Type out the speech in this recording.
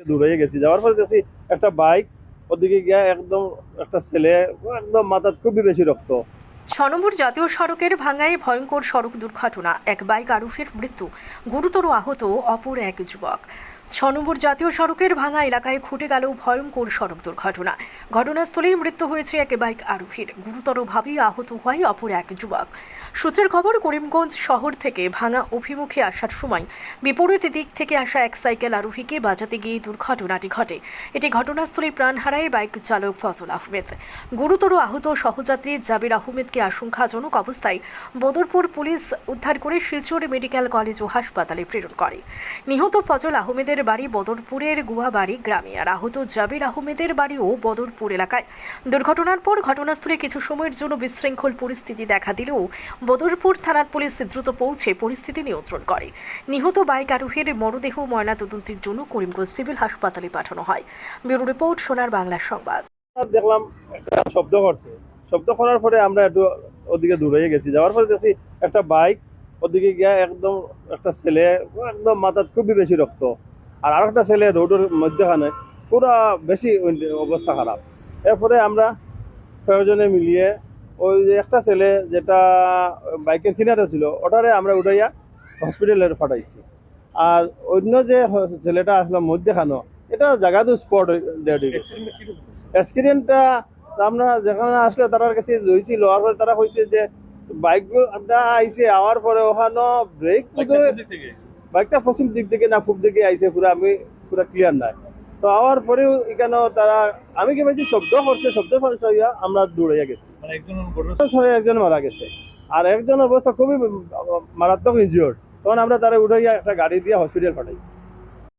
দূরে গেছি, যাওয়ার পরে দেখছি একটা বাইক ওদিকে গিয়া একদম একটা ছেলে একদম মাথার খুবই বেশি রক্ত। 6 নম্বর জাতীয় সড়কের ভাঙ্গায় ভয়ঙ্কর সড়ক দুর্ঘটনা, এক বাইক আরোহীর মৃত্যু, গুরুতর আহত অপর এক যুবক। 6 নম্বর জাতীয় সড়কের ভাঙ্গা এলাকায় ঘটে গেল ভয়ঙ্কর সড়ক দুর্ঘটনা। ঘটনাস্থলেই মৃত্যু হয়েছে এক বাইক আরোহীর, গুরুতরভাবে আহত হয় অপর এক যুবক। সূত্রের খবর, করিমগঞ্জ শহর থেকে ভাঙ্গা অভিমুখে আসার সময় বিপরীত দিক থেকে আসা এক সাইকেল আরোহীকে বাঁচাতে গিয়ে দুর্ঘটনাটি ঘটে। এটি ঘটনাস্থলে প্রাণ হারায় বাইক চালক ফজল আহমেদ। গুরুতর আহত সহযাত্রী জাবির আহমেদকে আশঙ্কাজনক অবস্থায় বদরপুর পুলিশ উদ্ধার করে শিলচর মেডিকেল কলেজ ও হাসপাতালে প্রেরণ করে। নিহত ফজল আহমেদের বাড়ি বদরপুরের গুয়াবাড়ি গ্রামে, আর আহত জাবির আহমেদের বাড়িও বদরপুর এলাকায়। দুর্ঘটনার পর ঘটনাস্থলে কিছু সময়ের জন্য বিশৃঙ্খল পরিস্থিতি দেখা দিলেও বদরপুর থানার পুলিশ দ্রুত পৌঁছে পরিস্থিতি নিয়ন্ত্রণ করে। নিহত বাইক আরোহীর মরদেহ ময়নাতদন্তের জন্য করিমগঞ্জ সিভিল হাসপাতালে পাঠানো হয়। ব্যুরো রিপোর্ট, সোনার বাংলা সংবাদ। দেখলাম একটা শব্দ করছে, শব্দ করার পরে আমরা একটু ওদিকে দূরে গেছি, যাওয়ার পরে দেখছি একটা বাইক ওদিকে গিয়া একদম একটা ছেলে একদম মাথার খুবই বেশি রক্ত, আর আরেকটা ছেলে রোডের মধ্যখানে পুরা বেশি অবস্থা খারাপ। এরপরে আমরা প্রয়োজনে মিলিয়ে ওই যে একটা ছেলে যেটা বাইকের কিনারে ছিল ওটারে আমরা উঠাইয়া হসপিটালে পাঠাইছি। আর অন্য যে ছেলেটা আসলো মধ্যখানো, এটা জায়গাতে স্পট ডেড হয়ে গেছে। অ্যাক্সিডেন্টটা আমরা যেখানে আসলে তার কাছে লইছিল, আর পরে তারা কইছে যে বাইকটা আইছে আওয়ার পরে ওখানে ব্রেক বাইকটা পশ্চিম দিক থেকে না পূব দিকে আইছে, পুরো আমি পুরো ক্লিয়ার নাই। তো আওয়ার পরেও এখানে তারা আমি কি বলছি শব্দ করছে, শব্দ হইয়া আমরা দৌড়াইয়া গেছি। একজন মারা গেছে, আর একজনের অবস্থা খুবই মারাত্মক ইনজিওর্ড। তখন আমরা তারা উঠাইয়া একটা গাড়ি দিয়ে হসপিটাল পাঠাইছি।